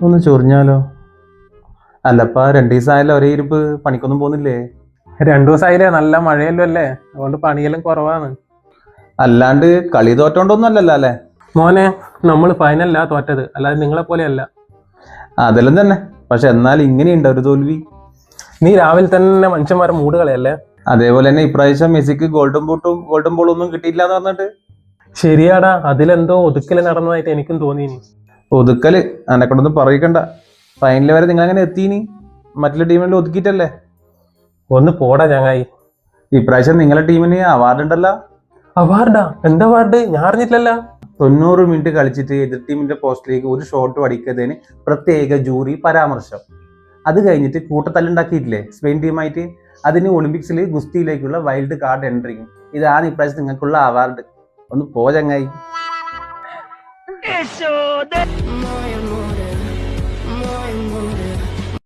ഒന്ന് ചൊറിഞ്ഞാലോ? അല്ലപ്പാ 2 ദിവസമായാലും ഒരേ ഇരിപ്പ്, പണിക്കൊന്നും പോകുന്നില്ലേ? 2 ദിവസമായില്ലേ, നല്ല മഴയല്ലോ അല്ലേ, അതുകൊണ്ട് പണിയെല്ലാം കുറവാണ്. അല്ലാണ്ട് കളി തോറ്റോണ്ടൊന്നും അല്ലല്ലോ അല്ലേ? മോനെ, നമ്മൾ ഫൈനലാ തോറ്റത്, അല്ലാതെ നിങ്ങളെ പോലെയല്ല. അതെല്ലാം തന്നെ. പക്ഷെ എന്നാൽ ഇങ്ങനെയുണ്ട് ഒരു തോൽവി. നീ രാവിലെ തന്നെ മനുഷ്യന്മാരെ മൂട് കളയല്ലേ. അതേപോലെ തന്നെ ഇപ്രാവശ്യം മെസ്സിക്ക് ഗോൾഡൻ ബോളും ഒന്നും കിട്ടിയില്ല എന്ന് പറഞ്ഞിട്ട്. ശരിയാടാ, അതിലെന്തോ ഒതുക്കല് നടന്നതായിട്ട് എനിക്കും തോന്നിയിനി. ഒതുക്കല് എന്നെ കൊണ്ടൊന്നും പറയിക്കണ്ട. ഫൈനൽ വരെ നിങ്ങൾ അങ്ങനെ എത്തീനി, മറ്റുള്ള ടീമിൽ ഒതുക്കിയിട്ടല്ലേ. ഒന്ന് പോടാ ചങ്ങായി. ഇപ്രാവശ്യം നിങ്ങളുടെ ടീമിന് അവാർഡ് ഉണ്ടല്ലോ. അവാർഡാ? എന്താ അവാർഡ്? ഞാൻ അറിഞ്ഞിട്ടില്ലല്ലോ. 90 മിനിറ്റ് കളിച്ചിട്ട് എതിർ ടീമിന്റെ പോസ്റ്റിലേക്ക് ഒരു ഷോട്ട് അടിക്കുന്നതിന് പ്രത്യേക ജൂറി പരാമർശം. അത് കഴിഞ്ഞിട്ട് കൂട്ടത്തല്ലുണ്ടാക്കിയിട്ടില്ലേ സ്പെയിൻ ടീമായിട്ട്, അതിന് ഒളിമ്പിക്സിൽ ഗുസ്തിയിലേക്കുള്ള വൈൽഡ് കാർഡ് എൻട്രിയും. ഇതാണ് ഇപ്രാവശ്യം നിങ്ങൾക്കുള്ള അവാർഡ്. ഒന്ന് പോ ചങ്ങായി.